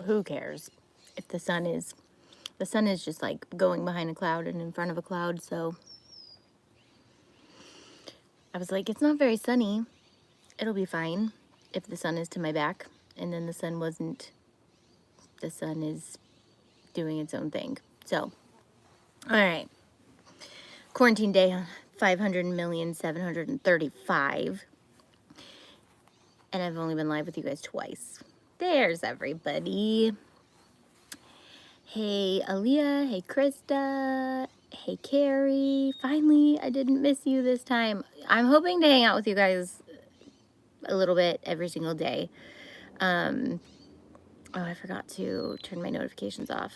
who cares if the sun is just like going behind a cloud and in front of a cloud. So I was like, it's not very sunny. It'll be fine if the sun is to my back. And then the sun wasn't. The sun is doing its own thing. So, all right. Quarantine day 500,735. And I've only been live with you guys twice. There's everybody. Hey, Aaliyah. Hey, Krista. Hey, Carrie. Finally, I didn't miss you this time. I'm hoping to hang out with you guys a little bit every single day. Oh, I forgot to turn my notifications off.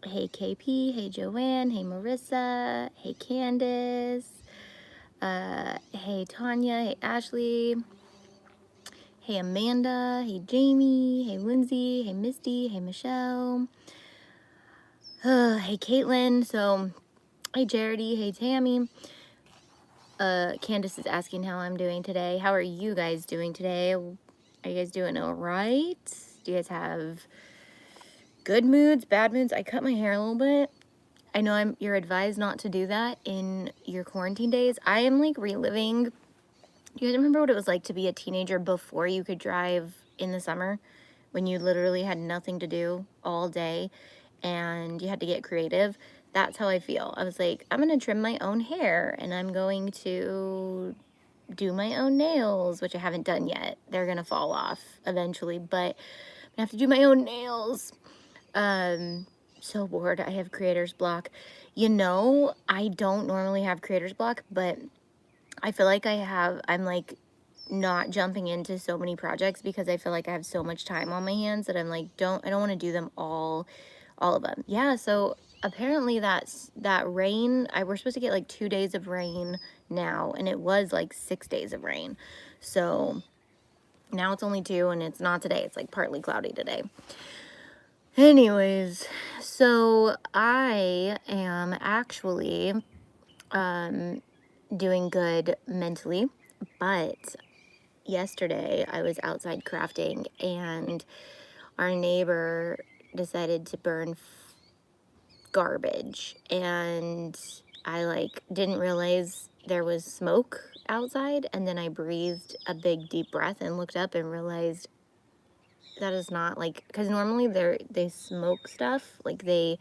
Hey, KP. Hey, Joanne. Hey, Marissa. Hey, Candace. Hey, Tanya. Hey, Ashley. Hey, Amanda. Hey, Jamie. Hey, Lindsay. Hey, Misty. Hey, Michelle. Hey, Caitlin. So, hey, Jarity. Hey, Tammy. Candace is asking how I'm doing today. How are you guys doing today? Are you guys doing all right? Do you guys have good moods, bad moods? I cut my hair a little bit. I know you're advised not to do that in your quarantine days. I am like reliving. You guys remember what it was like to be a teenager before you could drive in the summer, when you literally had nothing to do all day and you had to get creative? That's how I feel. I was like, I'm going to trim my own hair and I'm going to do my own nails, which I haven't done yet. They're going to fall off eventually, but I have to do my own nails. So bored. I have creator's block. You know, I don't normally have creator's block, but I feel like I'm like not jumping into so many projects because I feel like I have so much time on my hands that I'm like, I don't want to do them all of them. Yeah, so apparently that rain, we're supposed to get like 2 days of rain now, and it was like 6 days of rain. So now it's only 2, and it's not today. It's like partly cloudy today. Anyways, so I am actually doing good mentally, but yesterday I was outside crafting and our neighbor decided to burn garbage, and I like didn't realize there was smoke outside, and then I breathed a big deep breath and looked up and realized that is not like, because normally they smoke stuff, like they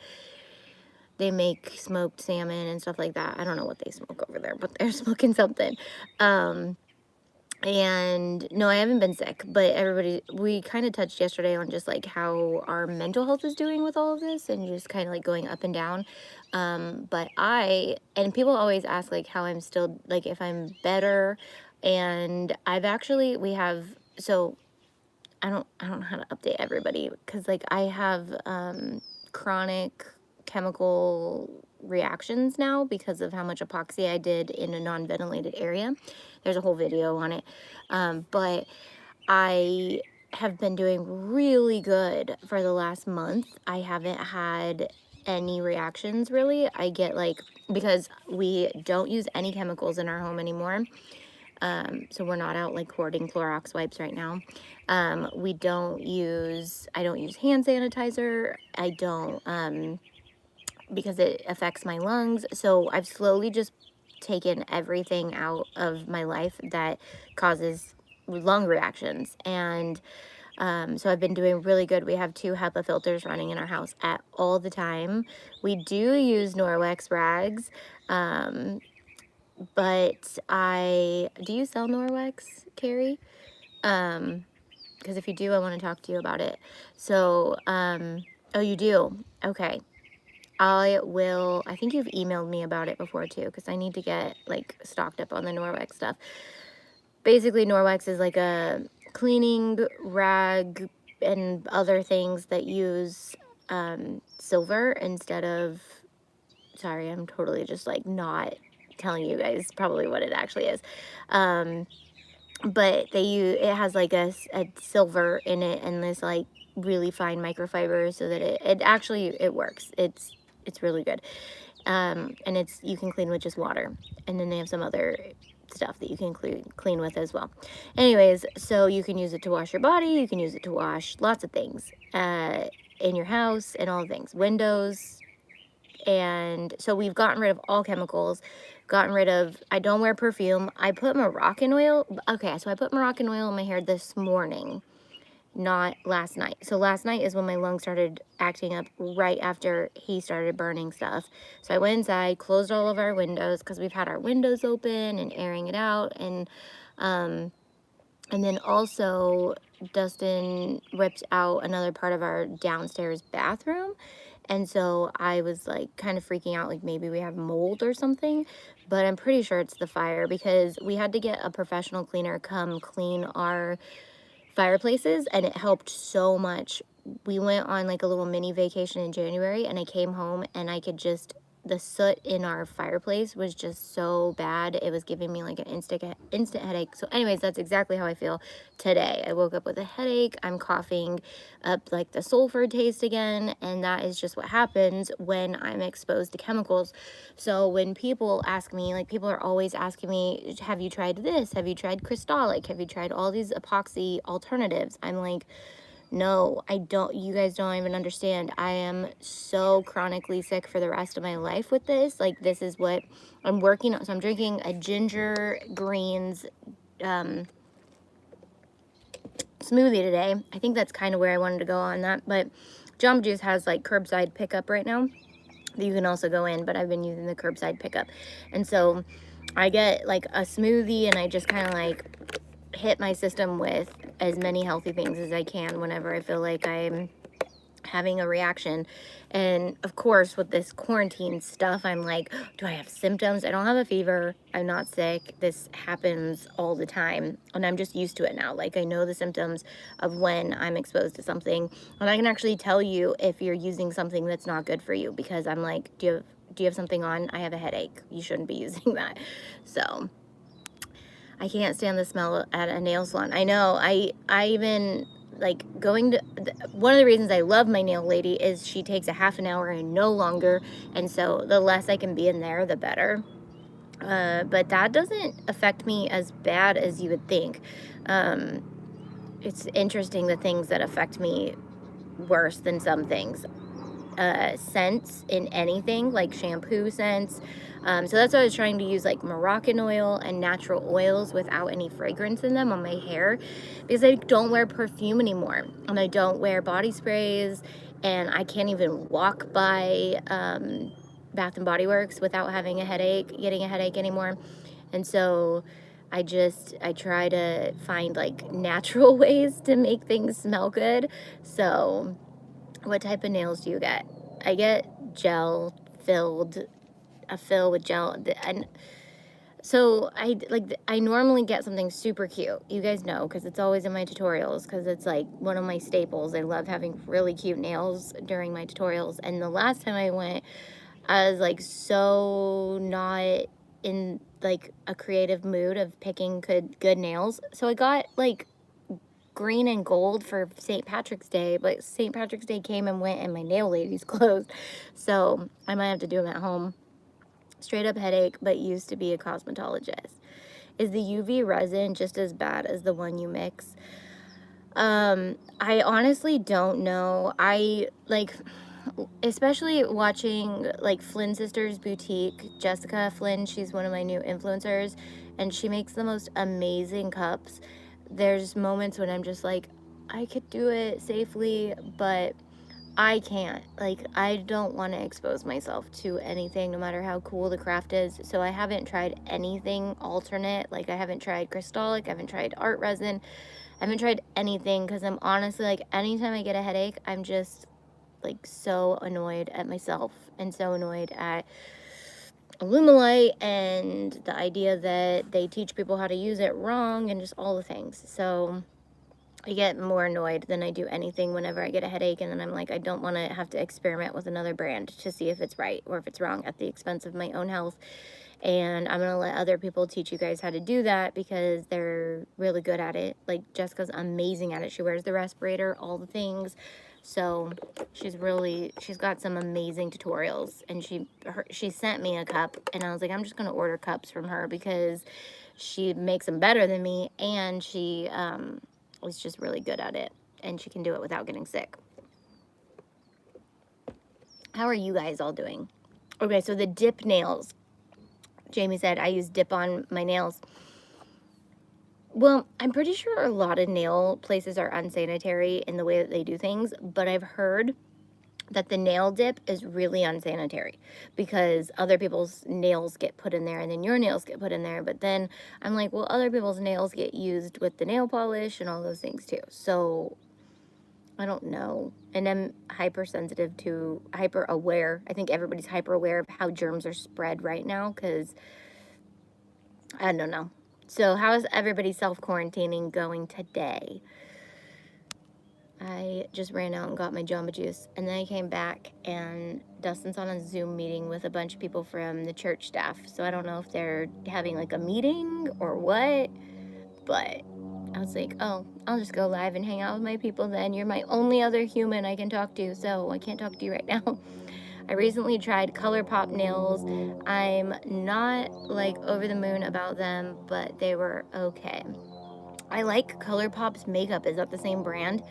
make smoked salmon and stuff like that. I don't know what they smoke over there, but they're smoking something. And no, I haven't been sick, but we kind of touched yesterday on just like how our mental health is doing with all of this and just kind of like going up and down. But and people always ask like how I'm still, like if I'm better. And so I don't know how to update everybody, because like I have chronic chemical reactions now because of how much epoxy I did in a non-ventilated area. There's a whole video on it. But I have been doing really good for the last month. I haven't had any reactions really. I get like, because we don't use any chemicals in our home anymore. So we're not out like hoarding Clorox wipes right now. I don't use hand sanitizer. I don't, because it affects my lungs. So I've slowly just taken everything out of my life that causes lung reactions. And so I've been doing really good. We have 2 HEPA filters running in our house at all the time. We do use Norwex rags. But do you sell Norwex, Carrie? Because if you do, I want to talk to you about it. So, oh, you do? Okay. I think you've emailed me about it before too, because I need to get like stocked up on the Norwex stuff. Basically, Norwex is like a cleaning rag and other things that use silver instead of, sorry, I'm totally just like not telling you guys probably what it actually is. But it has like a silver in it and this like really fine microfiber, so that it actually works. It's really good. And you can clean with just water. And then they have some other stuff that you can clean with as well. Anyways, so you can use it to wash your body, you can use it to wash lots of things in your house and all things, windows. And so we've gotten rid of all chemicals, gotten rid of, I don't wear perfume. I put Moroccan oil. Okay, so I put Moroccan oil in my hair this morning, not last night. So last night is when my lungs started acting up right after he started burning stuff. So I went inside, closed all of our windows because we've had our windows open and airing it out. And then also Dustin ripped out another part of our downstairs bathroom. And so I was like kind of freaking out, like maybe we have mold or something, but I'm pretty sure it's the fire because we had to get a professional cleaner come clean our fireplaces, and it helped so much. We went on like a little mini vacation in January, and I came home and I could just, the soot in our fireplace was just so bad. It was giving me like an instant headache. So anyways, that's exactly how I feel today. I woke up with a headache. I'm coughing up like the sulfur taste again, and that is just what happens when I'm exposed to chemicals. So when people ask me, like people are always asking me, have you tried this? Have you tried Crystalic? Have you tried all these epoxy alternatives? I'm like, no, I don't. You guys don't even understand. I am so chronically sick for the rest of my life with this. Like, this is what I'm working on. So I'm drinking a ginger greens smoothie today. I think that's kind of where I wanted to go on that. But Jamba Juice has like curbside pickup right now. You can also go in, but I've been using the curbside pickup. And so I get like a smoothie, and I just kind of like hit my system with as many healthy things as I can whenever I feel like I'm having a reaction. And of course, with this quarantine stuff, I'm like, do I have symptoms? I don't have a fever. I'm not sick. This happens all the time, and I'm just used to it now. Like, I know the symptoms of when I'm exposed to something, and I can actually tell you if you're using something that's not good for you, because I'm like, do you have something on? I have a headache. You shouldn't be using that. So I can't stand the smell at a nail salon. I know. I even like going to, one of the reasons I love my nail lady is she takes a half an hour and no longer. And so the less I can be in there, the better. But that doesn't affect me as bad as you would think. It's interesting the things that affect me worse than some things. Scents in anything, like shampoo scents. So that's why I was trying to use like Moroccan oil and natural oils without any fragrance in them on my hair, because I don't wear perfume anymore, and I don't wear body sprays, and I can't even walk by Bath and Body Works without having a headache, getting a headache anymore. And so I try to find like natural ways to make things smell good. So what type of nails do you get? I get gel filled, a fill with gel. And so I normally get something super cute. You guys know, because it's always in my tutorials, because it's like one of my staples. I love having really cute nails during my tutorials. And the last time I went, I was like so not in like a creative mood of picking good nails. So I got like green and gold for St. Patrick's Day, but St. Patrick's Day came and went and my nail lady's closed. So I might have to do them at home. Straight up headache, but used to be a cosmetologist. Is the UV resin just as bad as the one you mix? I honestly don't know. I like, especially watching like Flynn Sisters Boutique, Jessica Flynn, she's one of my new influencers, and she makes the most amazing cups. There's moments when I'm just like, I could do it safely, but I can't. Like, I don't want to expose myself to anything, no matter how cool the craft is. So I haven't tried anything alternate. Like, I haven't tried Crystalic, I haven't tried art resin, I haven't tried anything, because I'm honestly like, anytime I get a headache, I'm just like so annoyed at myself and so annoyed at Illumilite and the idea that they teach people how to use it wrong and just all the things. So I get more annoyed than I do anything whenever I get a headache, and then I'm like, I don't want to have to experiment with another brand to see if it's right or if it's wrong at the expense of my own health. And I'm going to let other people teach you guys how to do that, because they're really good at it. Like, Jessica's amazing at it. She wears the respirator, all the things. So she's got some amazing tutorials, and she sent me a cup, and I was like, I'm just gonna order cups from her because she makes them better than me, and she was just really good at it, and she can do it without getting sick. How are you guys all doing? Okay, so the dip nails. Jamie said, I use dip on my nails. Well, I'm pretty sure a lot of nail places are unsanitary in the way that they do things, but I've heard that the nail dip is really unsanitary because other people's nails get put in there and then your nails get put in there. But then I'm like, well, other people's nails get used with the nail polish and all those things too. So I don't know. And I'm hyper aware. I think everybody's hyper aware of how germs are spread right now because I don't know. So how is everybody self-quarantining going today? I just ran out and got my Jamba Juice, and then I came back, and Dustin's on a Zoom meeting with a bunch of people from the church staff. So I don't know if they're having like a meeting or what, but I was like, oh, I'll just go live and hang out with my people then. You're my only other human I can talk to, so I can't talk to you right now. I recently tried ColourPop nails. I'm not like over the moon about them, but they were okay. I like ColourPop's makeup. Is that the same brand?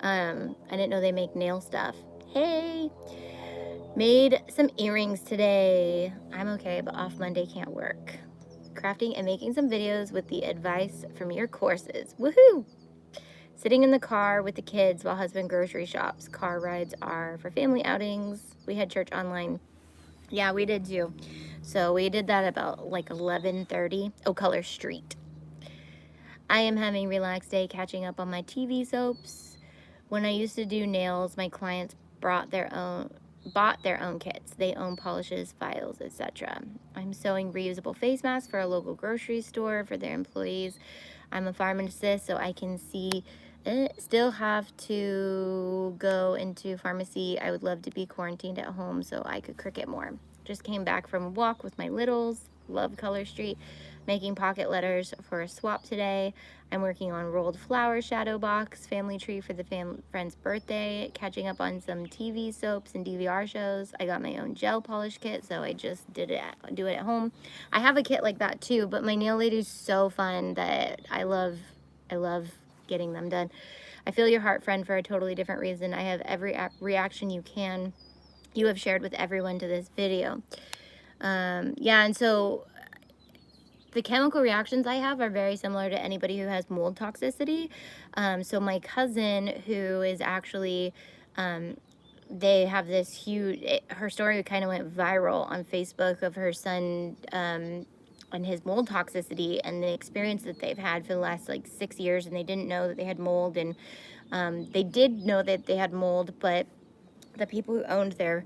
I didn't know they make nail stuff. Hey, made some earrings today. I'm okay, but off Monday can't work. Crafting and making some videos with the advice from your courses. Woohoo! Sitting in the car with the kids while husband grocery shops. Car rides are for family outings. We had church online. Yeah, we did too. So we did that about like 11:30. Oh, Color Street. I am having a relaxed day catching up on my TV soaps. When I used to do nails, my clients bought their own kits. They own polishes, files, etc. I'm sewing reusable face masks for a local grocery store for their employees. I'm a pharmacist, so I can see still have to go into pharmacy. I would love to be quarantined at home so I could Cricut more. Just came back from a walk with my littles. Love Color Street. Making pocket letters for a swap today. I'm working on rolled flower shadow box, family tree for the friend's birthday, catching up on some TV soaps and DVR shows. I got my own gel polish kit, so I just do it at home. I have a kit like that too, but my nail lady's so fun that I love getting them done. I feel your heart, friend, for a totally different reason. I have every reaction you have shared with everyone to this video. Yeah, and so the chemical reactions I have are very similar to anybody who has mold toxicity. So my cousin, who is actually, they have this huge, her story kind of went viral on Facebook of her son and his mold toxicity and the experience that they've had for the last like 6 years, and they didn't know that they had mold, and they did know that they had mold, but the people who owned their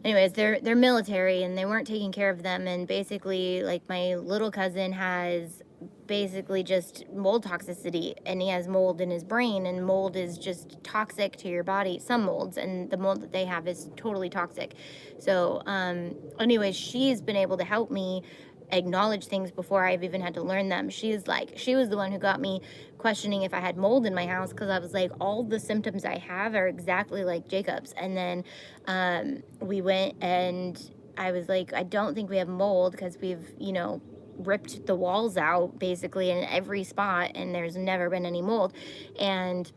anyways, they're military and they weren't taking care of them, and basically like my little cousin has basically just mold toxicity, and he has mold in his brain, and mold is just toxic to your body. Some molds, and the mold that they have is totally toxic. So anyways, she's been able to help me acknowledge things before I've even had to learn them. She was the one who got me questioning if I had mold in my house, because I was like, all the symptoms I have are exactly like Jacob's. And then we went and I was like, I don't think we have mold because we've, ripped the walls out basically in every spot, and there's never been any mold. And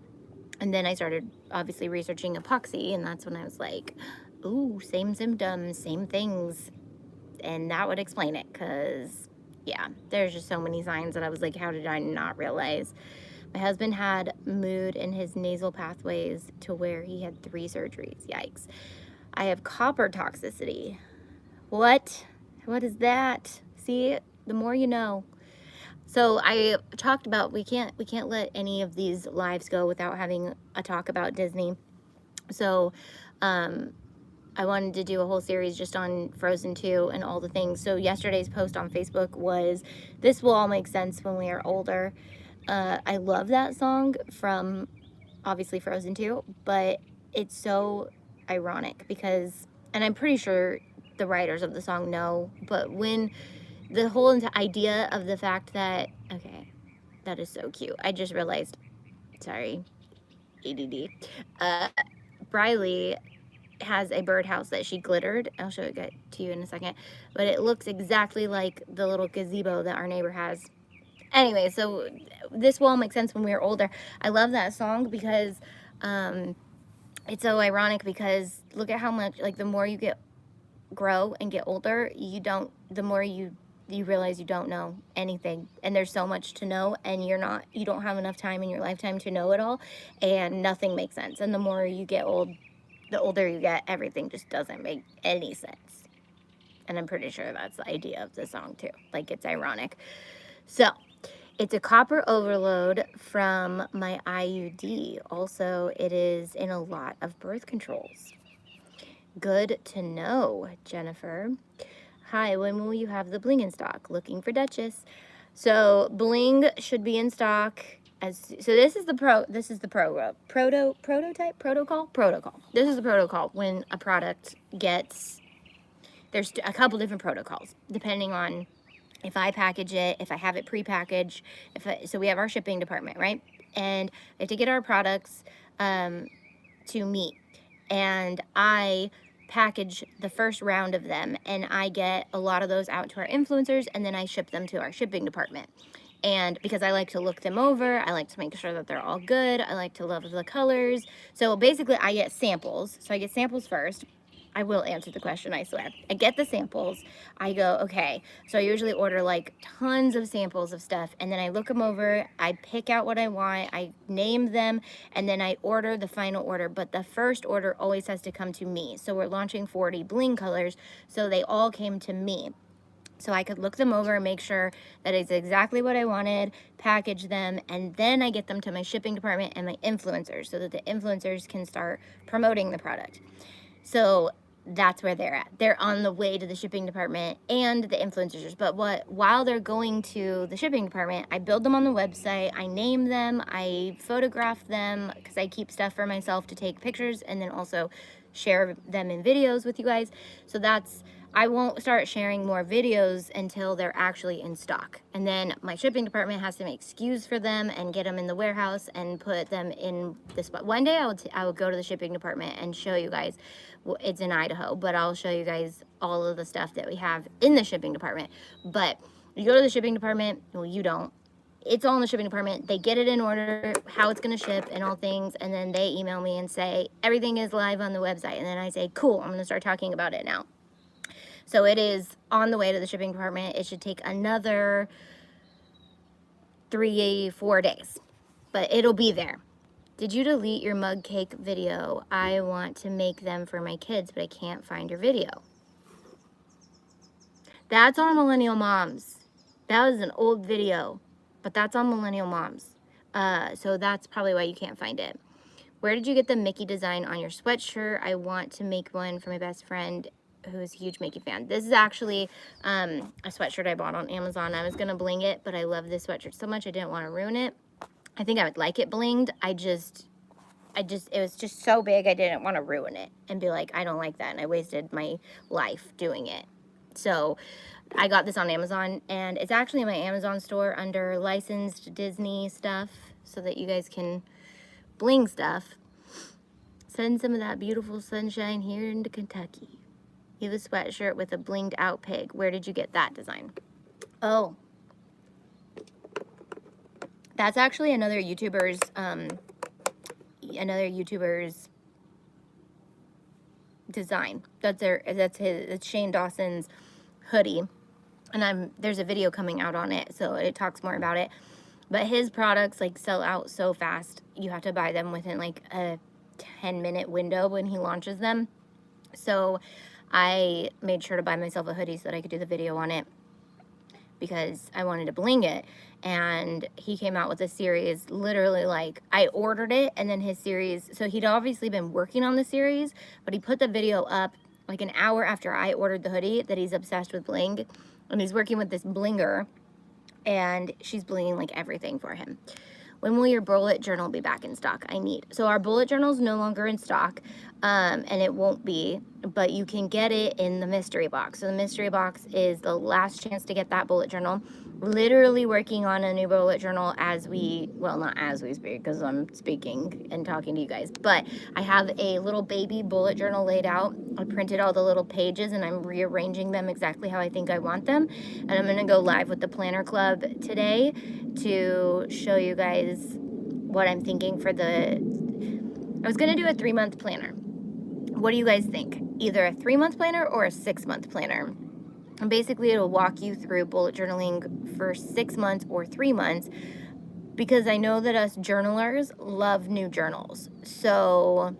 then I started obviously researching epoxy, and that's when I was like, ooh, same symptoms, same things. And that would explain it, because yeah, there's just so many signs that I was like, how did I not realize? My husband had mood in his nasal pathways to where he had 3 surgeries. Yikes. I have copper toxicity. What is that? See, the more you know. So I talked about we can't let any of these lives go without having a talk about Disney. So I wanted to do a whole series just on Frozen 2 and all the things. So yesterday's post on Facebook was, this will all make sense when we are older. I love that song from obviously Frozen 2, but it's so ironic because, and I'm pretty sure the writers of the song know, but when the whole idea of the fact that, okay, that is so cute. I just realized, sorry, ADD. Briley has a birdhouse that she glittered. I'll show it to you in a second. But it looks exactly like the little gazebo that our neighbor has. Anyway, so this will all make sense when we were older. I love that song because it's so ironic, because look at how much, like, the more you grow and get older, the more you realize you don't know anything, and there's so much to know, and you don't have enough time in your lifetime to know it all, and nothing makes sense. And the more you get old, the older you get, everything just doesn't make any sense. And I'm pretty sure that's the idea of the song too. Like, it's ironic. So it's a copper overload from my IUD. Also, it is in a lot of birth controls. Good to know, Jennifer. Hi, when will you have the bling in stock? Looking for Duchess. So bling should be in stock. So this is the protocol. This is the protocol when a product gets, there's a couple different protocols depending on if I package it, if I have it pre-packaged, so we have our shipping department, right? And they have to get our products to meet, and I package the first round of them, and I get a lot of those out to our influencers, and then I ship them to our shipping department. And because I like to look them over, I like to make sure that they're all good, I like to love the colors. So basically I get samples. So I get samples first. I will answer the question, I swear. I get the samples. I go, okay. So I usually order like tons of samples of stuff, and then I look them over. I pick out what I want. I name them, and then I order the final order. But the first order always has to come to me. So we're launching 40 bling colors, so they all came to me. So I could look them over and make sure that it's exactly what I wanted, package them, and then I get them to my shipping department and my influencers so that the influencers can start promoting the product. So that's where they're at. They're on the way to the shipping department and the influencers. But while they're going to the shipping department, I build them on the website, I name them, I photograph them, because I keep stuff for myself to take pictures and then also share them in videos with you guys. So I won't start sharing more videos until they're actually in stock. And then my shipping department has to make SKUs for them and get them in the warehouse and put them in the spot. One day I will go to the shipping department and show you guys. It's in Idaho, but I'll show you guys all of the stuff that we have in the shipping department. But you go to the shipping department, well, you don't. It's all in the shipping department. They get it in order, how it's going to ship and all things, and then they email me and say, everything is live on the website. And then I say, cool, I'm going to start talking about it now. So it is on the way to the shipping department. It should take another 3-4 days, but it'll be there. Did you delete your mug cake video? I want to make them for my kids, but I can't find your video. That's on Millennial Moms. That was an old video, but that's on Millennial Moms. So that's probably why you can't find it. Where did you get the Mickey design on your sweatshirt? I want to make one for my best friend who is a huge Mickey fan. This is actually a sweatshirt I bought on Amazon. I was going to bling it, but I love this sweatshirt so much I didn't want to ruin it. I think I would like it blinged. It was just so big I didn't want to ruin it and be like, I don't like that, and I wasted my life doing it. So I got this on Amazon, and it's actually in my Amazon store under licensed Disney stuff so that you guys can bling stuff. Send some of that beautiful sunshine here into Kentucky. You have a sweatshirt with a blinged out pig. Where did you get that design? Oh, that's actually another YouTuber's design. It's Shane Dawson's hoodie, and there's a video coming out on it, so it talks more about it. But his products like sell out so fast. You have to buy them within like a 10-minute window when he launches them. So I made sure to buy myself a hoodie so that I could do the video on it because I wanted to bling it. And he came out with a series, literally like I ordered it, and then his series, so he'd obviously been working on the series, but he put the video up like an hour after I ordered the hoodie that he's obsessed with bling, and he's working with this blinger, and she's blinging like everything for him. When will your bullet journal be back in stock? So our bullet journal is no longer in stock, and it won't be, but you can get it in the mystery box. So the mystery box is the last chance to get that bullet journal. literally working on a new bullet journal as we, well, not as we speak because I'm speaking and talking to you guys, but I have a little baby bullet journal laid out. I printed all the little pages and I'm rearranging them exactly how I think I want them. And I'm going to go live with the Planner Club today to show you guys what I'm thinking for I was going to do a 3-month planner. What do you guys think? Either a 3-month planner or a 6-month planner. And basically it'll walk you through bullet journaling for 6 months or 3 months, because I know that us journalers love new journals. So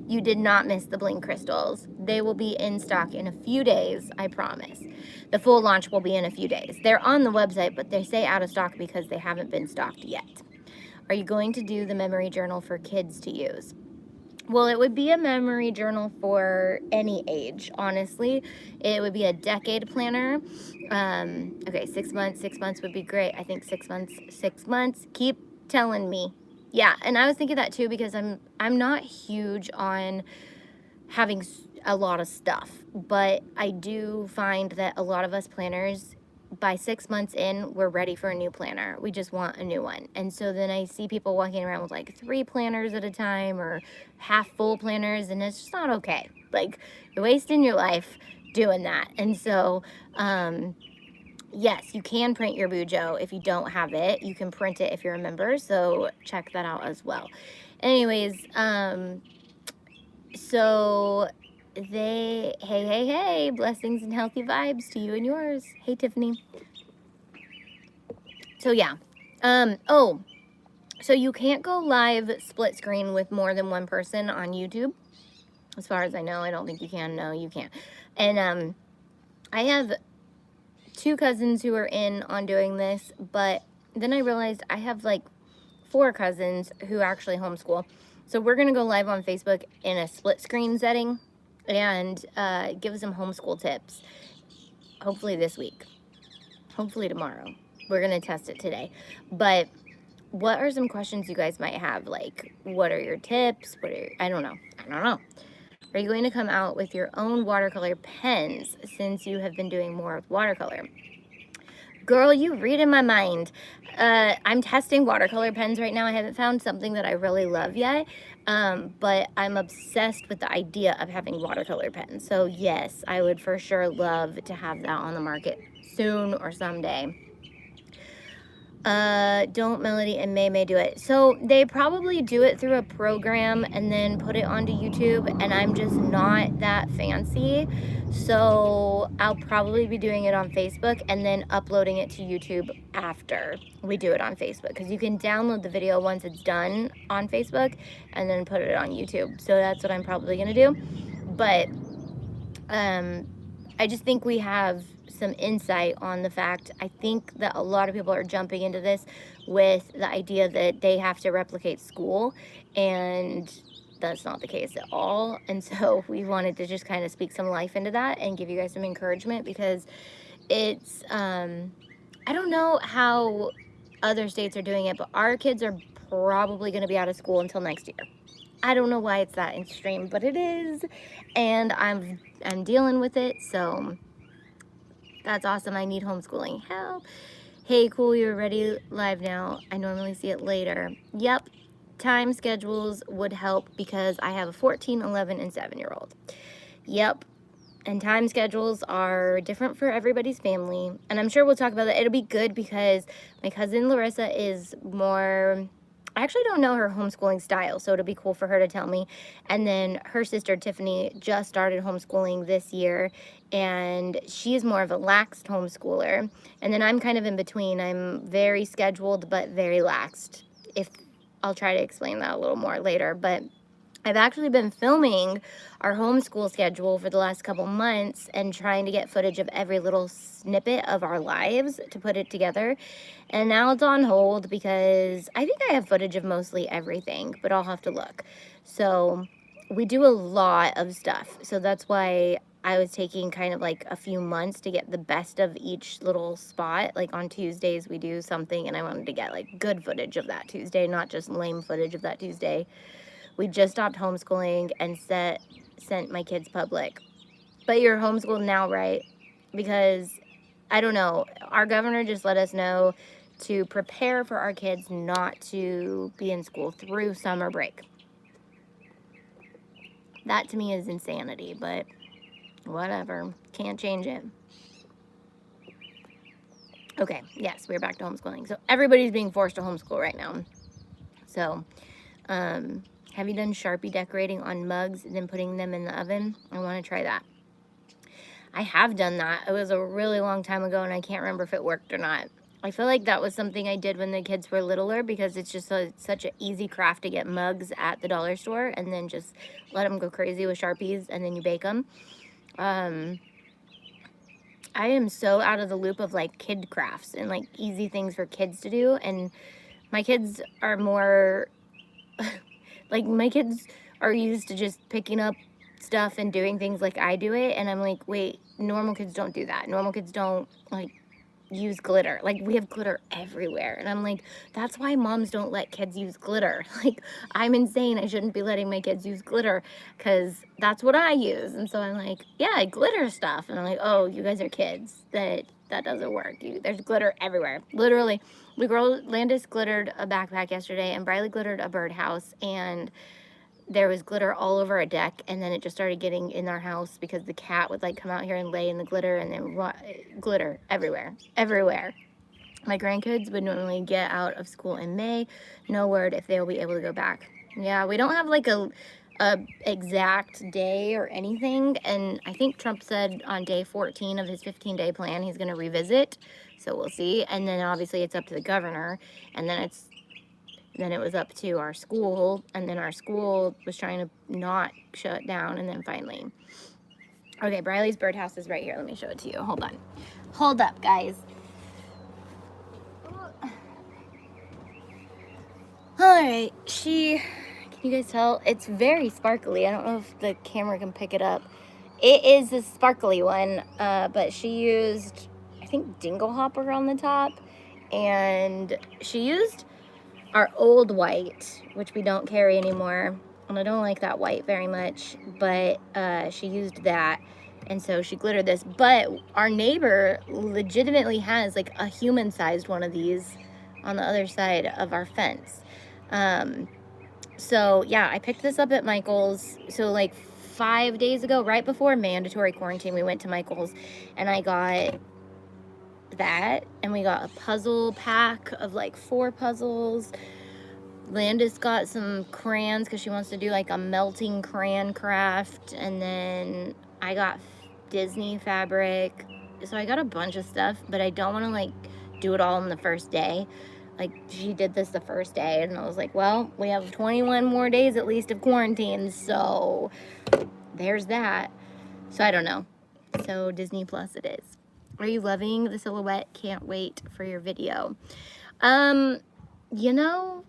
you did not miss the bling crystals. They will be in stock in a few days, I promise. The full launch will be in a few days. They're on the website, but they say out of stock because they haven't been stocked yet. Are you going to do the memory journal for kids to use? Well, it would be a memory journal for any age, honestly. It would be a decade planner. Okay, 6 months. 6 months would be great. I think 6 months. 6 months. Keep telling me. Yeah, and I was thinking that too, because I'm not huge on having a lot of stuff, but I do find that a lot of us planners, by 6 months in, we're ready for a new planner. We just want a new one. And so then I see people walking around with like 3 planners at a time or half full planners, and it's just not okay. Like, you're wasting your life doing that. And so yes, you can print your Bujo. If you don't have it, you can print it if you're a member, so check that out as well. Anyways, so hey, blessings and healthy vibes to you and yours. Hey, Tiffany. So yeah, oh, so you can't go live split screen with more than one person on YouTube. As far as I know, I don't think you can. No, you can't. And I have 2 cousins who are in on doing this, but then I realized I have like 4 cousins who actually homeschool. So we're gonna go live on Facebook in a split screen setting and give some homeschool tips. Hopefully this week. Hopefully tomorrow. We're gonna test it today. But what are some questions you guys might have? Like, what are your tips? I don't know. Are you going to come out with your own watercolor pens since you have been doing more with watercolor? Girl, you read in my mind. I'm testing watercolor pens right now. I haven't found something that I really love yet, but I'm obsessed with the idea of having watercolor pens. So yes, I would for sure love to have that on the market soon or someday. Don't Melody and May do it? So they probably do it through a program and then put it onto YouTube, and I'm just not that fancy. So I'll probably be doing it on Facebook and then uploading it to YouTube after we do it on Facebook, because you can download the video once it's done on Facebook and then put it on YouTube. So that's what I'm probably gonna do. But I just think we have some insight on the fact. I think that a lot of people are jumping into this with the idea that they have to replicate school, and that's not the case at all. And so we wanted to just kind of speak some life into that and give you guys some encouragement, because it's I don't know how other states are doing it, but our kids are probably going to be out of school until next year. I don't know why it's that extreme, but it is, and I'm dealing with it. So that's awesome. I need homeschooling help. Hey, cool, you're ready live now. I normally see it later. Yep, time schedules would help because I have a 14, 11, and 7-year-old. Yep, and time schedules are different for everybody's family, and I'm sure we'll talk about that. It'll be good because my cousin Larissa is more, I actually don't know her homeschooling style, so it'll be cool for her to tell me. And then her sister Tiffany just started homeschooling this year, and she's more of a laxed homeschooler. And then I'm kind of in between. I'm very scheduled but very laxed. I'll try to explain that a little more later, but I've actually been filming our homeschool schedule for the last couple months and trying to get footage of every little snippet of our lives to put it together. And now it's on hold because I think I have footage of mostly everything, but I'll have to look. So we do a lot of stuff. So that's why I was taking kind of like a few months to get the best of each little spot. Like on Tuesdays we do something, and I wanted to get like good footage of that Tuesday, not just lame footage of that Tuesday. We just stopped homeschooling and sent my kids public. But you're homeschooled now, right? Because I don't know. Our governor just let us know to prepare for our kids not to be in school through summer break. That to me is insanity, but whatever. Can't change it. Okay, yes, we're back to homeschooling. So everybody's being forced to homeschool right now. So, have you done Sharpie decorating on mugs and then putting them in the oven? I want to try that. I have done that. It was a really long time ago, and I can't remember if it worked or not. I feel like that was something I did when the kids were littler because it's just such an easy craft to get mugs at the dollar store and then just let them go crazy with Sharpies and then you bake them. I am so out of the loop of like kid crafts and like easy things for kids to do, and my kids are more like my kids are used to just picking up stuff and doing things like I do it, and I'm like, wait, normal kids don't do that. Normal kids don't like use glitter. Like, we have glitter everywhere, and I'm like, that's why moms don't let kids use glitter. Like, I'm insane. I shouldn't be letting my kids use glitter because that's what I use. And so I'm like, yeah, glitter stuff. And I'm like, oh, you guys are kids. That doesn't work. There's glitter everywhere. Literally, Landis glittered a backpack yesterday, and Briley glittered a birdhouse, and there was glitter all over a deck, and then it just started getting in our house because the cat would like come out here and lay in the glitter, and then glitter everywhere. My grandkids would normally get out of school in May. No word if they will be able to go back. Yeah, we don't have like a exact day or anything, and I think Trump said on day 14 of his 15-day plan he's going to revisit, so we'll see. And then obviously it's up to the governor, and then it was up to our school, and then our school was trying to not shut down, and then finally. Okay, Briley's birdhouse is right here. Let me show it to you. Hold on. Hold up, guys. Alright, can you guys tell? It's very sparkly. I don't know if the camera can pick it up. It is a sparkly one, but she used, I think, dingle hopper on the top, and she used our old white, which we don't carry anymore, and I don't like that white very much, but she used that, and so she glittered this. But our neighbor legitimately has like a human-sized one of these on the other side of our fence. So yeah, I picked this up at Michael's. So like 5 days ago, right before mandatory quarantine, we went to Michael's, and I got that, and we got a puzzle pack of like 4 puzzles. Landis got some crayons because she wants to do like a melting crayon craft, and then I got Disney fabric. So I got a bunch of stuff, but I don't want to like do it all on the first day. Like, she did this the first day, and I was like, well, we have 21 more days at least of quarantine, so there's that. So I don't know. So Disney Plus it is. Are you loving the silhouette? Can't wait for your video. You know,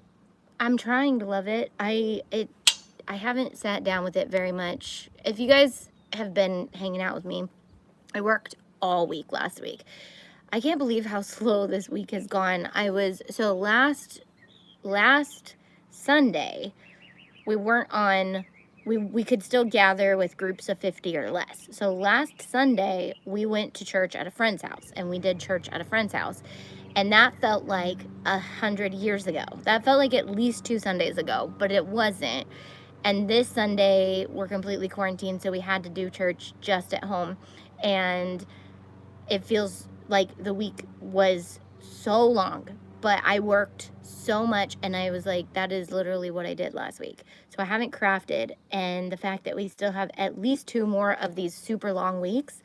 I'm trying to love it. I haven't sat down with it very much. If you guys have been hanging out with me, I worked all week last week. I can't believe how slow this week has gone. So last Sunday, we weren't on, we could still gather with groups of 50 or less. So last Sunday, we went to church at a friend's house, and we did church at a friend's house. And that felt like 100 years ago. That felt like at least 2 Sundays ago, but it wasn't. And this Sunday, we're completely quarantined, so we had to do church just at home. And it feels like the week was so long, but I worked so much, and I was like, that is literally what I did last week. So I haven't crafted, and the fact that we still have at least 2 more of these super long weeks,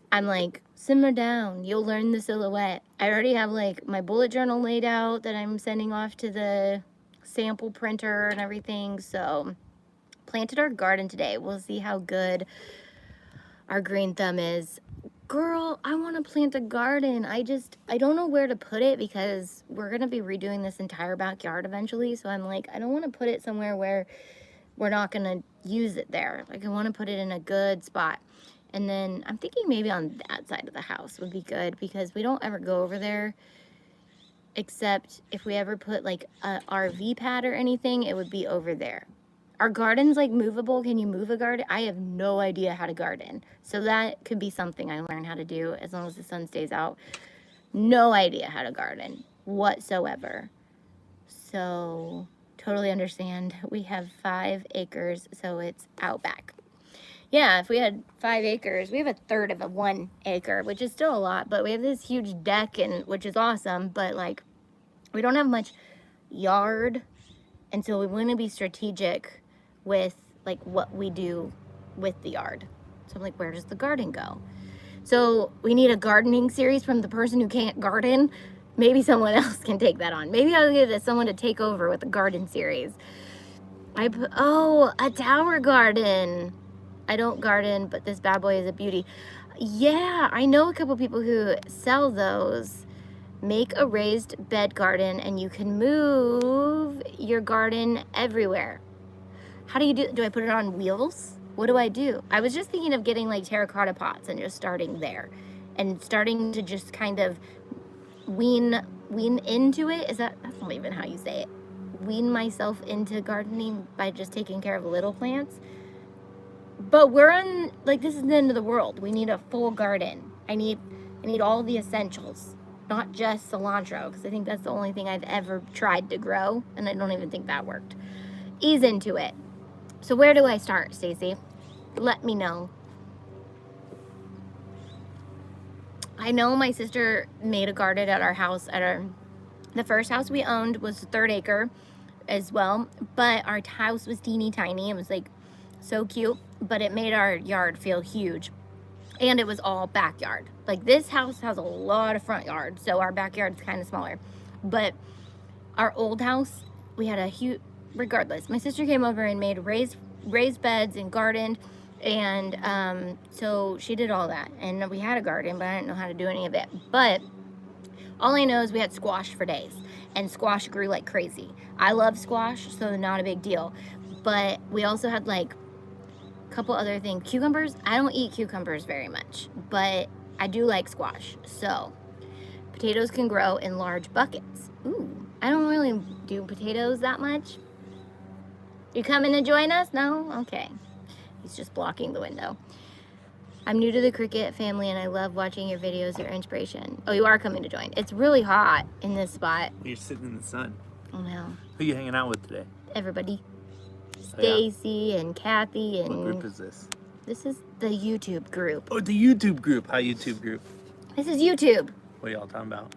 I'm like, simmer down, you'll learn the silhouette. I already have like my bullet journal laid out that I'm sending off to the sample printer and everything. So planted our garden today. We'll see how good our green thumb is. Girl, I want to plant a garden. I don't know where to put it because we're going to be redoing this entire backyard eventually. So I'm like, I don't want to put it somewhere where we're not going to use it there. Like, I want to put it in a good spot. And then I'm thinking maybe on that side of the house would be good because we don't ever go over there, except if we ever put like a RV pad or anything, it would be over there. Are gardens like movable? Can you move a garden? I have no idea how to garden. So that could be something I learn how to do as long as the sun stays out. No idea how to garden whatsoever. So totally understand. We have 5 acres, so it's out back. Yeah, if we had 5 acres, we have a third of a 1 acre, which is still a lot, but we have this huge deck, and which is awesome, but like we don't have much yard, and so we want to be strategic with like what we do with the yard. So I'm like, where does the garden go? So we need a gardening series from the person who can't garden. Maybe someone else can take that on. Maybe I'll get someone to take over with the garden series. Oh, a tower garden. I don't garden, but this bad boy is a beauty. Yeah, I know a couple people who sell those. Make a raised bed garden and you can move your garden everywhere. How do you do I put it on wheels? What do I do? I was just thinking of getting like terracotta pots and just starting there and starting to just kind of wean into it. That's not even how you say it. Wean myself into gardening by just taking care of little plants. But we're on, like, this is the end of the world. We need a full garden. I need all the essentials, not just cilantro, because I think that's the only thing I've ever tried to grow, and I don't even think that worked. Ease into it. So where do I start, Stacy? Let me know. I know my sister made a garden at our house. The first house we owned was a 3rd acre as well, but our house was teeny tiny. It was like so cute, but it made our yard feel huge, and it was all backyard. Like this house has a lot of front yard, so our backyard's kind of smaller. But our old house, we had a huge. Regardless, my sister came over and made raised beds and gardened, and so she did all that, and we had a garden, but I didn't know how to do any of it. But all I know is we had squash for days, and squash grew like crazy. I love squash, so not a big deal. But we also had like a couple other things. Cucumbers, I don't eat cucumbers very much, but I do like squash. So potatoes can grow in large buckets. Ooh, I don't really do potatoes that much. You coming to join us? No? Okay. He's just blocking the window. I'm new to the Cricut family and I love watching your videos. Your inspiration. Oh, you are coming to join. It's really hot in this spot. You're sitting in the sun. Oh no. Who are you hanging out with today? Everybody. Stacy and Kathy and... What group is this? This is the YouTube group. Oh, the YouTube group. Hi, YouTube group. This is YouTube. What are y'all talking about?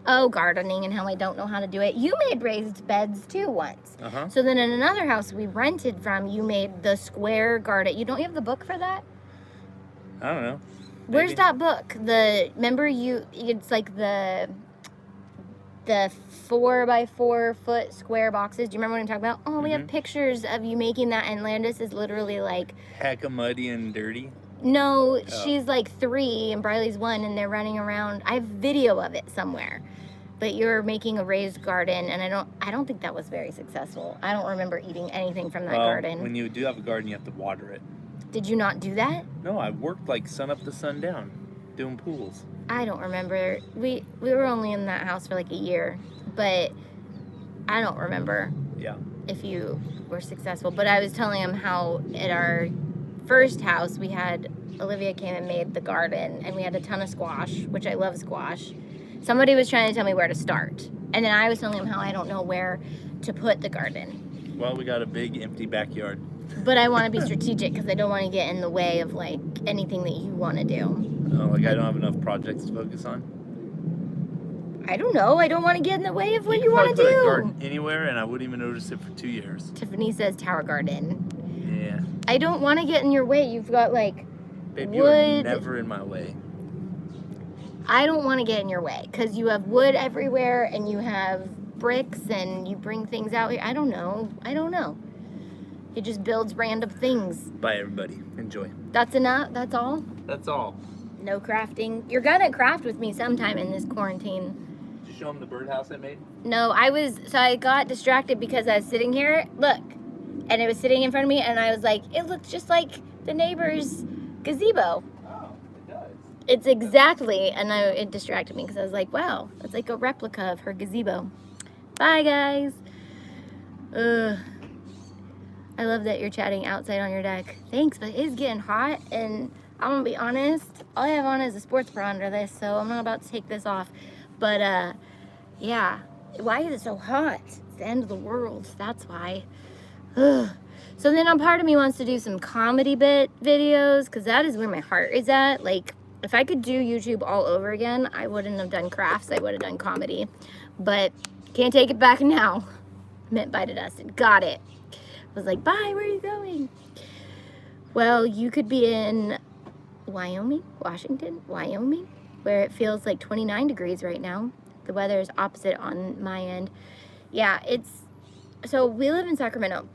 Oh, gardening and how I don't know how to do it. You made raised beds too once. Uh-huh. So then in another house we rented from, you made the square garden. You don't have the book for that? I don't know. Maybe. Where's that book? Remember it's like the 4x4 foot square boxes. Do you remember what I'm talking about? Oh, we have pictures of you making that, and Landis is literally like... Hecka muddy and dirty? No, she's like 3 and Briley's 1 and they're running around. I have video of it somewhere. But you're making a raised garden, and I don't think that was very successful. I don't remember eating anything from that garden. When you do have a garden, you have to water it. Did you not do that? No, I worked like sun up to sun down, doing pools. I don't remember. We were only in that house for like a year, but I don't remember. Yeah. If you were successful. But I was telling him how at our first house we had Olivia came and made the garden, and we had a ton of squash, which I love squash. Somebody was trying to tell me where to start, and then I was telling him how I don't know where to put the garden. Well, we got a big empty backyard. But I want to be strategic because I don't want to get in the way of like anything that you want to do. Like I don't have enough projects to focus on. I don't know. I don't want to get in the way of what you want to do. Put a garden anywhere, and I wouldn't even notice it for 2 years. Tiffany says tower garden. Yeah. I don't want to get in your way. You've got like Babe, wood. you are never in my way. I don't want to get in your way because you have wood everywhere and you have bricks and you bring things out here. I don't know. It just builds random things. Bye, everybody. Enjoy. That's enough? That's all? That's all. No crafting? You're gonna craft with me sometime in this quarantine. Did you show them the birdhouse I made? No, I got distracted because I was sitting here, look, and it was sitting in front of me and I was like, it looks just like the neighbor's gazebo. Oh, it does. It's exactly, and it distracted me because I was like, wow, it's like a replica of her gazebo. Bye, guys. I love that you're chatting outside on your deck. Thanks, but it is getting hot, and I'm gonna be honest, all I have on is a sports bra under this, so I'm not about to take this off. But yeah, why is it so hot? It's the end of the world, that's why. Ugh. So then a part of me wants to do some comedy bit videos, because that is where my heart is at. Like, if I could do YouTube all over again, I wouldn't have done crafts, I would have done comedy. But can't take it back now. Meant bye to Dustin. Got it. Was like, bye, where are you going? Well, you could be in Washington, Wyoming, where it feels like 29 degrees right now. The weather is opposite on my end. Yeah, so we live in Sacramento,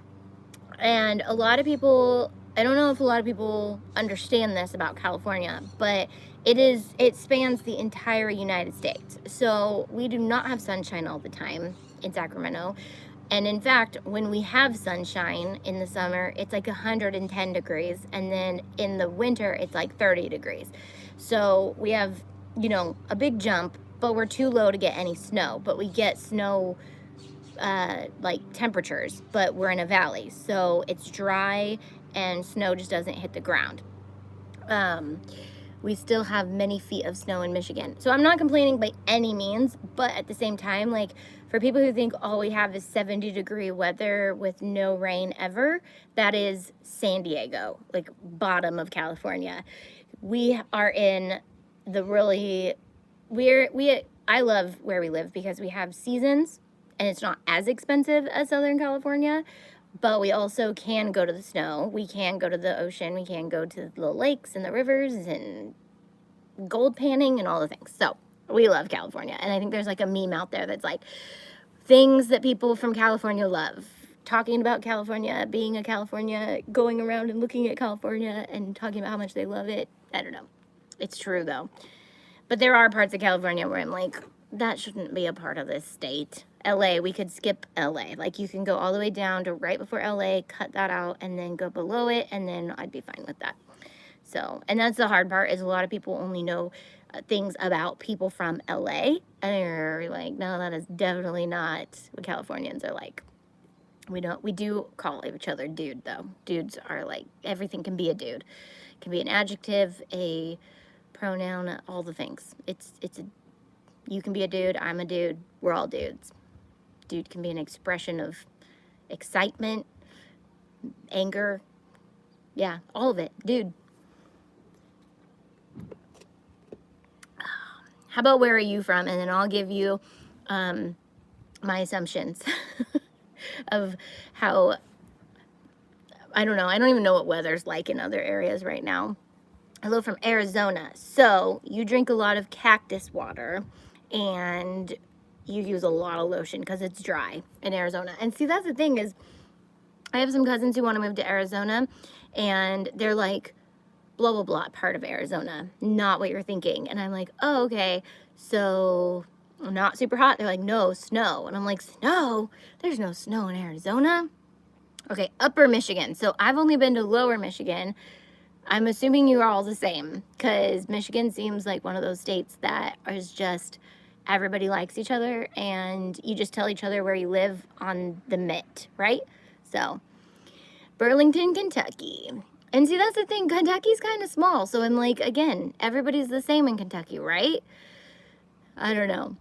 and a lot of people, I don't know if a lot of people understand this about California, but it spans the entire United States. So we do not have sunshine all the time in Sacramento. And in fact, when we have sunshine in the summer, it's like 110 degrees. And then in the winter, it's like 30 degrees. So we have, a big jump, but we're too low to get any snow. But we get snow, like temperatures, but we're in a valley. So it's dry and snow just doesn't hit the ground. We still have many feet of snow in Michigan. So I'm not complaining by any means, but at the same time, like, for people who think all we have is 70-degree weather with no rain ever, that is San Diego, like bottom of California. We are in the really, I love where we live because we have seasons and it's not as expensive as Southern California, but we also can go to the snow. We can go to the ocean. We can go to the lakes and the rivers and gold panning and all the things. So we love California. And I think there's like a meme out there that's like things that people from California love. Talking about California, being a California, going around and looking at California and talking about how much they love it. I don't know. It's true though. But there are parts of California where I'm like, that shouldn't be a part of this state. LA, we could skip LA. Like, you can go all the way down to right before LA, cut that out, and then go below it, and then I'd be fine with that. So, and that's the hard part, is a lot of people only know things about people from LA, and they're like, no, that is definitely not what Californians are like. We do call each other dude, though. Dudes are like, everything can be a dude. It can be an adjective, a pronoun, all the things. You can be a dude, I'm a dude, we're all dudes. Dude can be an expression of excitement, anger, yeah, all of it, dude. How about where are you from? And then I'll give you my assumptions of how, I don't know, I don't even know what weather's like in other areas right now. Hello from Arizona. So you drink a lot of cactus water and you use a lot of lotion because it's dry in Arizona. And see, that's the thing, is I have some cousins who want to move to Arizona, and they're like, blah, blah, blah, part of Arizona, not what you're thinking. And I'm like, oh, okay, so not super hot. They're like, no, snow. And I'm like, snow? There's no snow in Arizona. Okay, upper Michigan. So I've only been to lower Michigan. I'm assuming you are all the same, because Michigan seems like one of those states that is just, everybody likes each other, and you just tell each other where you live on the mitt, right? So, Burlington, Kentucky. And see, that's the thing, Kentucky's kind of small, so I'm like, again, everybody's the same in Kentucky, right? I don't know.